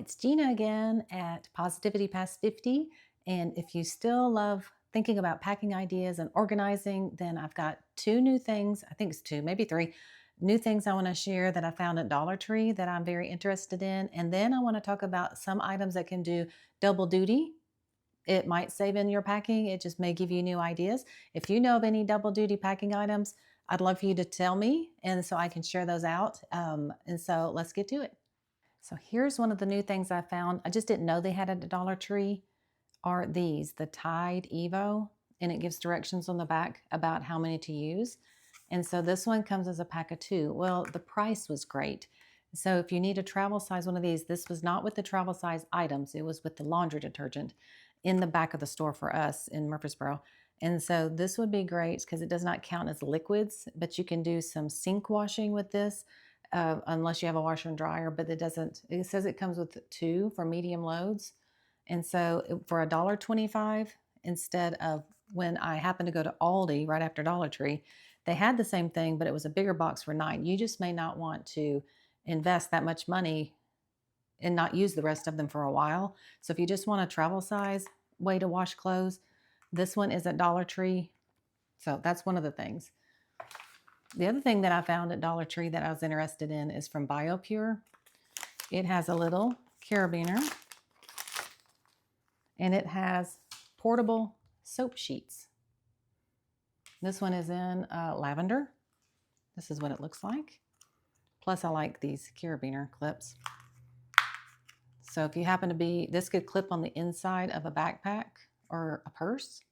It's Gina again at Positivity Past 50. And if you still love thinking about packing ideas and organizing, then I've got two new things. I think it's two, maybe three new things I want to share that I found at Dollar Tree that I'm very interested in. And then I want to talk about some items that can do double duty. It might save in your packing, it just may give you new ideas. If you know of any double duty packing items, I'd love for you to tell me, and so I can share those out. And so let's get to it. So here's one of the new things I found. I just didn't know they had at the Dollar Tree. Are these, the Tide Evo, and it gives directions on the back about how many to use. And so this one comes as a pack of two. Well, the price was great. So if you need a travel size one of these, this was not with the travel size items, it was with the laundry detergent in the back of the store for us in Murfreesboro. And so this would be great because it does not count as liquids, but you can do some sink washing with this. Unless you have a washer and dryer, but it doesn't, it says it comes with two for medium loads. And so for $1.25, instead of when I happened to go to Aldi right after Dollar Tree, they had the same thing, but it was a bigger box for $9. You just may not want to invest that much money and not use the rest of them for a while. So if you just want a travel size way to wash clothes, this one is at Dollar Tree. So that's one of the things. The other thing that I found at Dollar Tree that I was interested in is from BioPure. It has a little carabiner, and it has portable soap sheets. This one is in lavender. This is what it looks like. Plus I like these carabiner clips. So if you happen to be, this could clip on the inside of a backpack or a purse.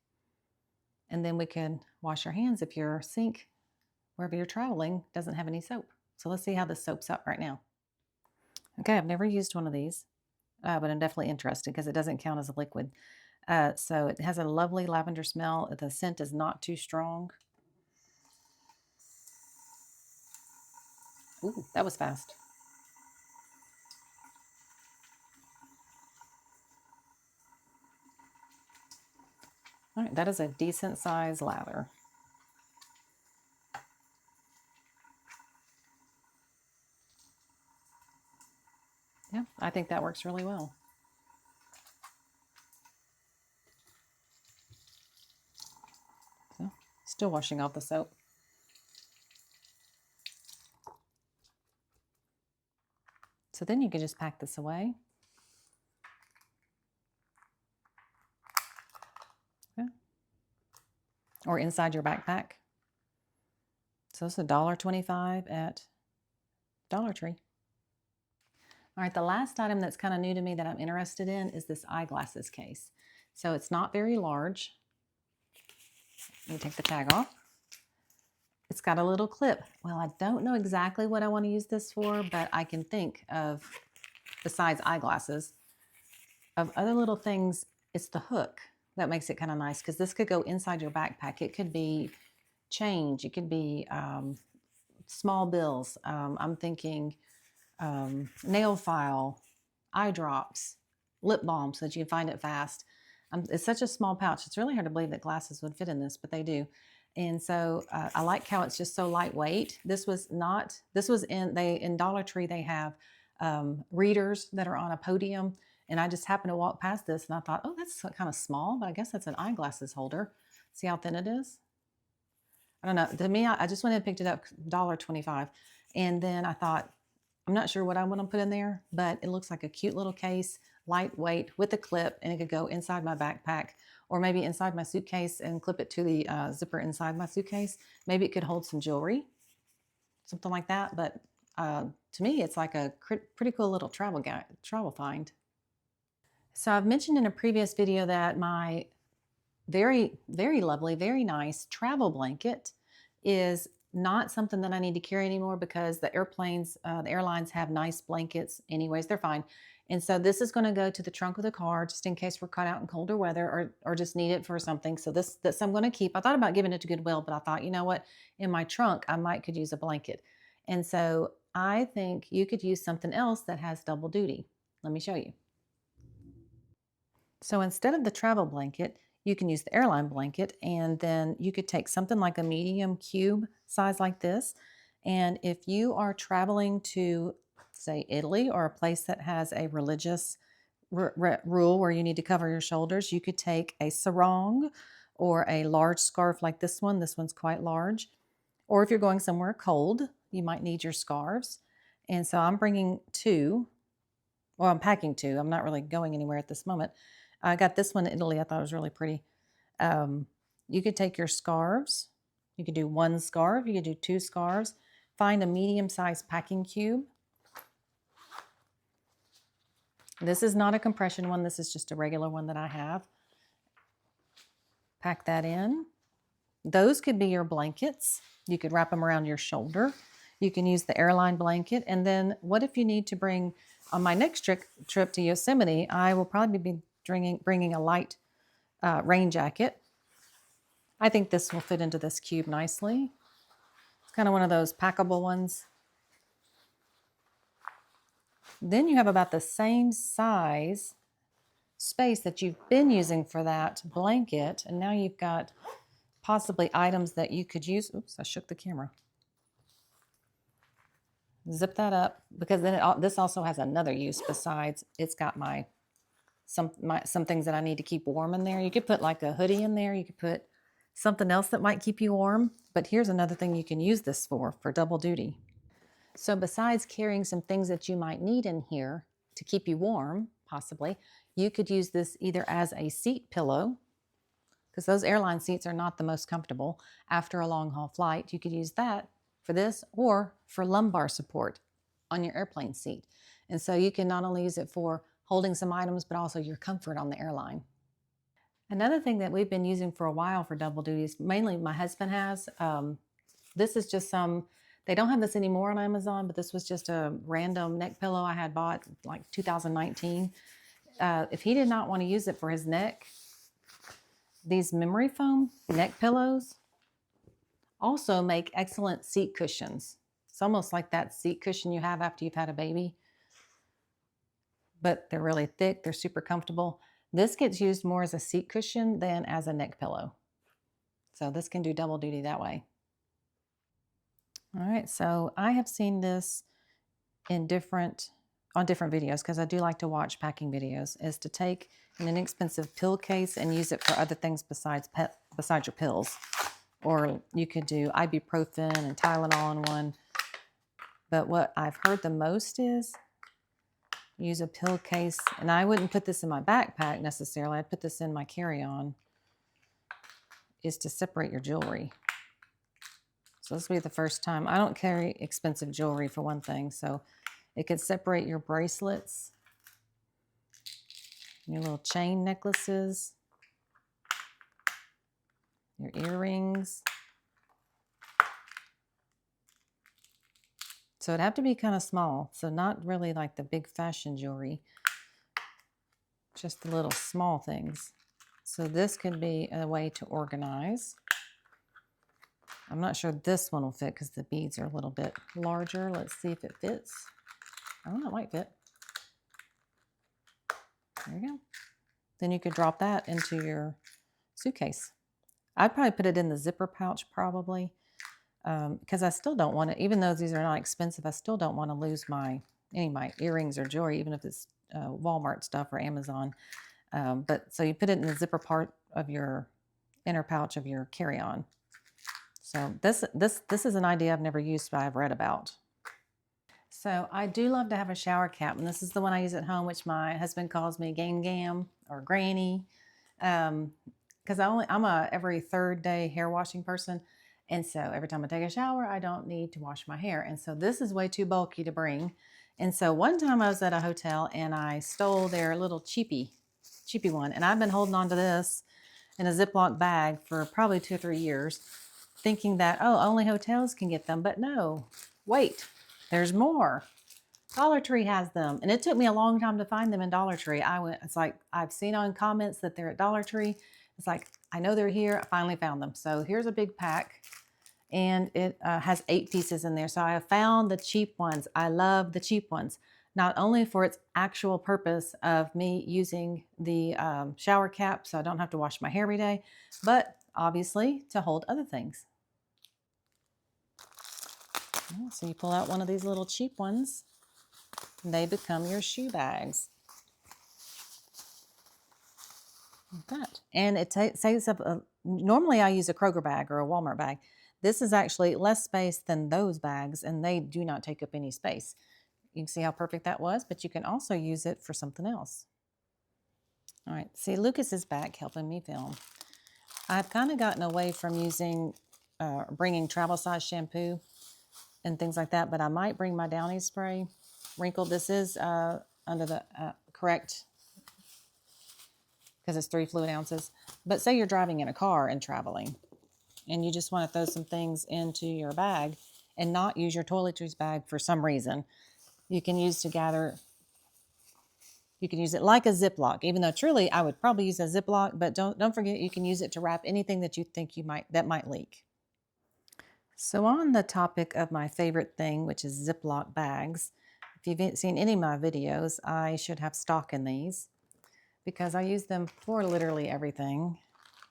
And then we can wash your hands if your sink, wherever you're traveling, doesn't have any soap. So let's see how this soaps up right now. Okay, I've never used one of these, but I'm definitely interested because it doesn't count as a liquid. So it has a lovely lavender smell. The scent is not too strong. Ooh, that was fast. All right, that is a decent size lather. Yeah, I think that works really well. So, still washing off the soap. So then you can just pack this away. Okay. Or inside your backpack. So it's $1.25 at Dollar Tree. All right, the last item that's kind of new to me that I'm interested in is this eyeglasses case. So it's not very large. Let me take the tag off. It's got a little clip. Well, I don't know exactly what I want to use this for, but I can think of, besides eyeglasses, of other little things. It's the hook that makes it kind of nice because this could go inside your backpack. It could be change. It could be small bills. I'm thinking nail file, eye drops, lip balm so that you can find it fast. It's such a small pouch. It's really hard to believe that glasses would fit in this, but they do. And so I like how it's just so lightweight. This was in Dollar Tree, they have readers that are on a podium. And I just happened to walk past this and I thought, oh, that's kind of small, but I guess that's an eyeglasses holder. See how thin it is? I don't know. To me, I just went and picked it up, $1.25. And then I thought, I'm not sure what I want to put in there, but it looks like a cute little case, lightweight with a clip, and it could go inside my backpack or maybe inside my suitcase and clip it to the zipper inside my suitcase. Maybe it could hold some jewelry, something like that. But to me, it's like a pretty cool little travel find. So I've mentioned in a previous video that my very, very lovely, very nice travel blanket is not something that I need to carry anymore because the airlines have nice blankets anyways, they're fine. And so this is going to go to the trunk of the car just in case we're caught out in colder weather or just need it for something. So this I'm going to keep. I thought about giving it to Goodwill, but I thought, you know what, in my trunk, I could use a blanket. And so I think you could use something else that has double duty. Let me show you. So instead of the travel blanket, you can use the airline blanket, and then you could take something like a medium cube size like this. And if you are traveling to say Italy, or a place that has a religious rule where you need to cover your shoulders, you could take a sarong or a large scarf like this one. This one's quite large. Or if you're going somewhere cold, you might need your scarves. And so I'm bringing two. Well, I'm packing two. I'm not really going anywhere at this moment. I got this one in Italy. I thought it was really pretty. You could take your scarves. You could do one scarf. You could do two scarves. Find a medium-sized packing cube. This is not a compression one. This is just a regular one that I have. Pack that in. Those could be your blankets. You could wrap them around your shoulder. You can use the airline blanket. And then what if you need to bring, on my next trip to Yosemite, I will probably be bringing a light rain jacket. I think this will fit into this cube nicely. It's kind of one of those packable ones. Then you have about the same size space that you've been using for that blanket. And now you've got possibly items that you could use. Oops, I shook the camera. Zip that up, because then this also has another use besides it's got some things that I need to keep warm in there. You could put like a hoodie in there. You could put something else that might keep you warm. But here's another thing you can use this for double duty. So besides carrying some things that you might need in here to keep you warm, possibly, you could use this either as a seat pillow, because those airline seats are not the most comfortable after a long haul flight. You could use that for this, or for lumbar support on your airplane seat. And so you can not only use it for holding some items, but also your comfort on the airline. Another thing that we've been using for a while for double duties, mainly my husband has, this is just they don't have this anymore on Amazon, but this was just a random neck pillow I had bought like 2019. If he did not want to use it for his neck, these memory foam neck pillows also make excellent seat cushions. It's almost like that seat cushion you have after you've had a baby, but they're really thick. They're super comfortable. This gets used more as a seat cushion than as a neck pillow. So this can do double duty that way. All right, so I have seen this on different videos, because I do like to watch packing videos, is to take an inexpensive pill case and use it for other things besides your pills. Or you could do ibuprofen and Tylenol in one. But what I've heard the most is use a pill case, and I wouldn't put this in my backpack necessarily. I'd put this in my carry-on, is to separate your jewelry. So this will be the first time. I don't carry expensive jewelry for one thing, so it could separate your bracelets, your little chain necklaces, your earrings. So it'd have to be kind of small. So not really like the big fashion jewelry, just the little small things. So this could be a way to organize. I'm not sure this one will fit because the beads are a little bit larger. Let's see if it fits. Oh, it might fit. There you go. Then you could drop that into your suitcase. I'd probably put it in the zipper pouch probably, because I still don't want to, even though these are not expensive, I still don't want to lose any of my earrings or jewelry, even if it's Walmart stuff or Amazon. But so you put it in the zipper part of your inner pouch of your carry-on. So this is an idea I've never used, but I've read about. So I do love to have a shower cap, and this is the one I use at home, which my husband calls me Gam or Granny, because I'm a every third day hair washing person, and so every time I take a shower, I don't need to wash my hair, and so this is way too bulky to bring. And so one time I was at a hotel and I stole their little cheapy one, and I've been holding on to this in a Ziploc bag for probably 2 or 3 years, thinking that, oh, only hotels can get them. But no, wait, there's more. Dollar Tree has them. And it took me a long time to find them in Dollar Tree. It's like, I've seen on comments that they're at Dollar Tree. It's like, I know they're here. I finally found them. So here's a big pack, and it has 8 pieces in there. So I have found the cheap ones. I love the cheap ones, not only for its actual purpose of me using the shower cap so I don't have to wash my hair every day, but obviously to hold other things. So you pull out one of these little cheap ones. They become your shoe bags. Like that. And it saves up, normally I use a Kroger bag or a Walmart bag. This is actually less space than those bags, and they do not take up any space. You can see how perfect that was, but you can also use it for something else. All right, see, Lucas is back helping me film. I've kind of gotten away from using, bringing travel size shampoo and things like that, but I might bring my Downy spray. Wrinkled, this is under the correct, because it's 3 fluid ounces. But say you're driving in a car and traveling, and you just want to throw some things into your bag and not use your toiletries bag for some reason. You can use to gather, you can use it like a Ziploc, even though truly I would probably use a Ziploc, but don't forget you can use it to wrap anything that you think that might leak. So on the topic of my favorite thing, which is Ziploc bags, if you've seen any of my videos, I should have stock in these because I use them for literally everything.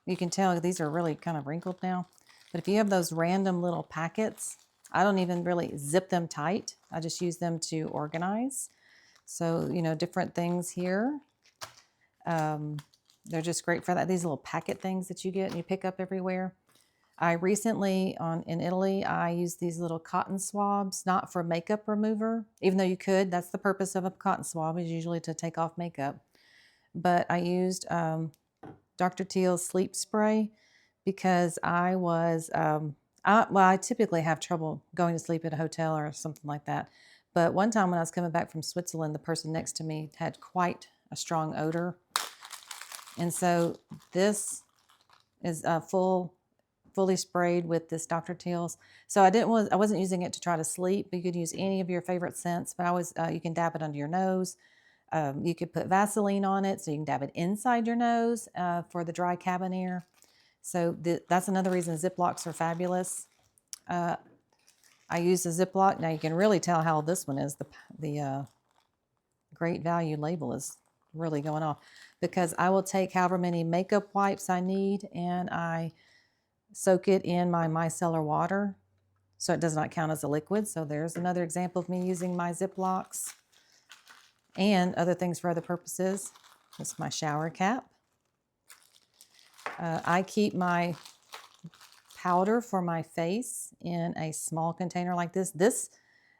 You can tell these are really kind of wrinkled now, but if you have those random little packets, I don't even really zip them tight. I just use them to organize. So, you know, different things here. They're just great for that. These little packet things that you get and you pick up everywhere. I recently, in Italy, I used these little cotton swabs, not for makeup remover, even though you could. That's the purpose of a cotton swab, is usually to take off makeup. But I used Dr. Teal's sleep spray because I was, I typically have trouble going to sleep at a hotel or something like that. But one time when I was coming back from Switzerland, the person next to me had quite a strong odor. And so this is fully sprayed with this Dr. Teal's. So I wasn't using it to try to sleep, but you could use any of your favorite scents. But you can dab it under your nose. You could put Vaseline on it, so you can dab it inside your nose for the dry cabin air. So that's another reason Ziplocs are fabulous. I use a Ziploc. Now you can really tell how old this one is. The Great Value label is really going off, because I will take however many makeup wipes I need and I soak it in my micellar water so it does not count as a liquid. So there's another example of me using my Ziplocs and other things for other purposes. This is my shower cap. I keep my powder for my face in a small container like this. This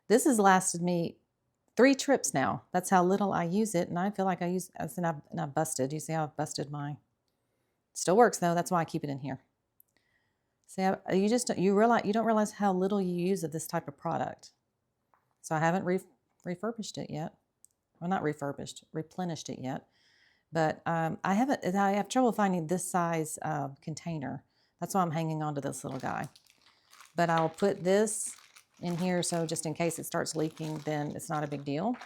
has lasted me 3 trips now. That's how little I use it, and I feel like and I've busted. You see how I've busted my. Still works though. That's why I keep it in here. See, you don't realize how little you use of this type of product. So I haven't refurbished it yet. Well, not refurbished, replenished it yet. But I have trouble finding this size container. That's why I'm hanging on to this little guy. But I'll put this in here, so just in case it starts leaking, then it's not a big deal.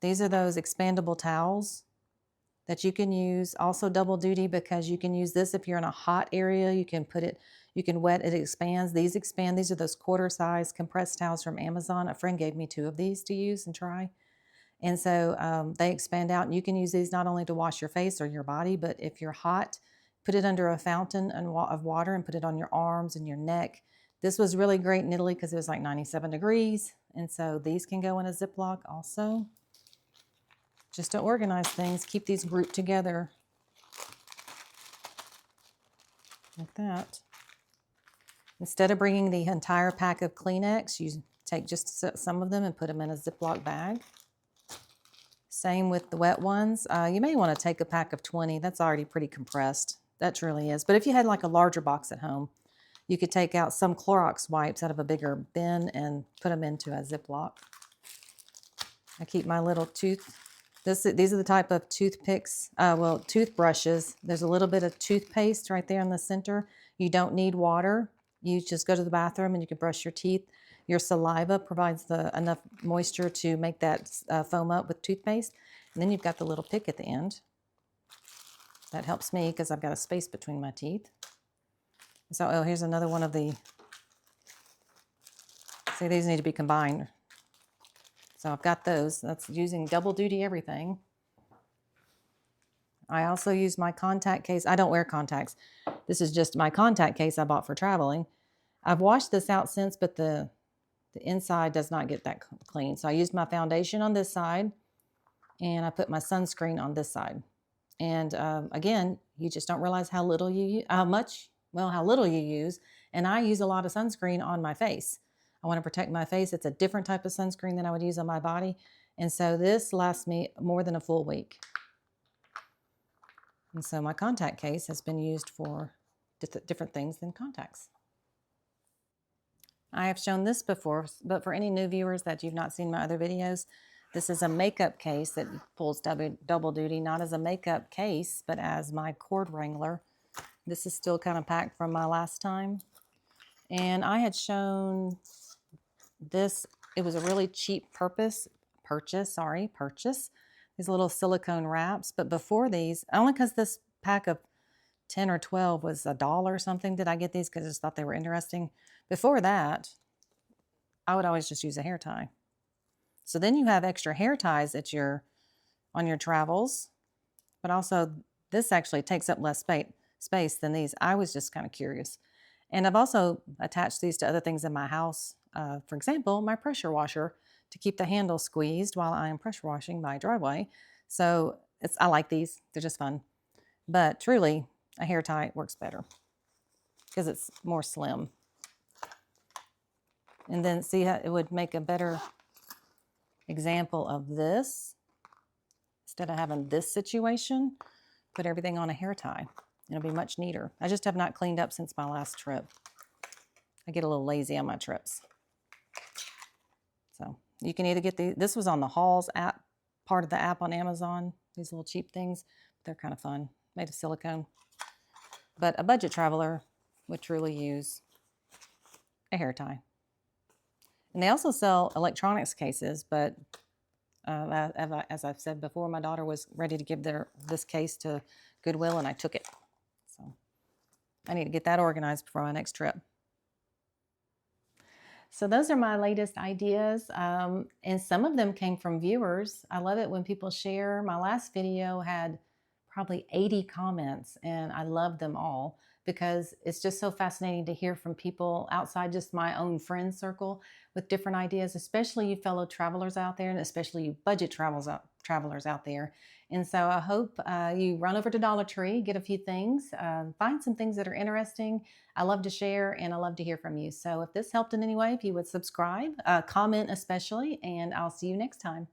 These are those expandable towels that you can use, also double duty, because you can use this if you're in a hot area. You can wet it, expands. These expand. These are those quarter size compressed towels from Amazon. A friend gave me 2 of these to use and try. And so they expand out, and you can use these not only to wash your face or your body, but if you're hot, put it under a fountain of water and put it on your arms and your neck. This was really great in Italy because it was like 97 degrees. And so these can go in a Ziploc also. Just to organize things, keep these grouped together like that. Instead of bringing the entire pack of Kleenex, you take just some of them and put them in a Ziploc bag. Same with the wet ones. You may want to take a pack of 20. That's already pretty compressed. That truly is. But if you had like a larger box at home, you could take out some Clorox wipes out of a bigger bin and put them into a Ziploc. I keep my little these are the type of toothpicks, toothbrushes. There's a little bit of toothpaste right there in the center. You don't need water. You just go to the bathroom and you can brush your teeth. Your saliva provides enough moisture to make that foam up with toothpaste. And then you've got the little pick at the end. That helps me because I've got a space between my teeth. So, here's another one of the, see, these need to be combined. So I've got those. That's using double duty everything. I also use my contact case. I don't wear contacts. This is just my contact case I bought for traveling. I've washed this out since, but the the inside does not get that clean. So I used my foundation on this side, and I put my sunscreen on this side. And again, you just don't realize how little how little you use. And I use a lot of sunscreen on my face. I want to protect my face. It's a different type of sunscreen than I would use on my body. And so this lasts me more than a full week. And so my contact case has been used for different things than contacts. I have shown this before, but for any new viewers that you've not seen my other videos, this is a makeup case that pulls double duty, not as a makeup case, but as my cord wrangler. This is still kind of packed from my last time. And I had shown this. It was a really cheap purchase. These little silicone wraps. But before these, only because this pack of 10 or 12 was $1 or something, did I get these because I just thought they were interesting. Before that, I would always just use a hair tie. So then you have extra hair ties on your travels, but also this actually takes up less space than these. I was just kind of curious. And I've also attached these to other things in my house. For example, my pressure washer to keep the handle squeezed while I am pressure washing my driveway. So I like these. They're just fun. But truly, a hair tie works better because it's more slim. And then see how it would make a better example of this. Instead of having this situation, put everything on a hair tie. It'll be much neater. I just have not cleaned up since my last trip. I get a little lazy on my trips. So you can either get this was on the Halls app, part of the app on Amazon. These little cheap things, they're kind of fun, made of silicone. But a budget traveler would truly use a hair tie. And they also sell electronics cases, but as I've said before, my daughter was ready to give this case to Goodwill, and I took it. So I need to get that organized before my next trip. So those are my latest ideas, and some of them came from viewers. I love it when people share. My last video had probably 80 comments, and I love them all because it's just so fascinating to hear from people outside just my own friend circle with different ideas, especially you fellow travelers out there, and especially you budget travelers out there. And so I hope you run over to Dollar Tree, get a few things, find some things that are interesting. I love to share, and I love to hear from you. So if this helped in any way, if you would subscribe, comment especially, and I'll see you next time.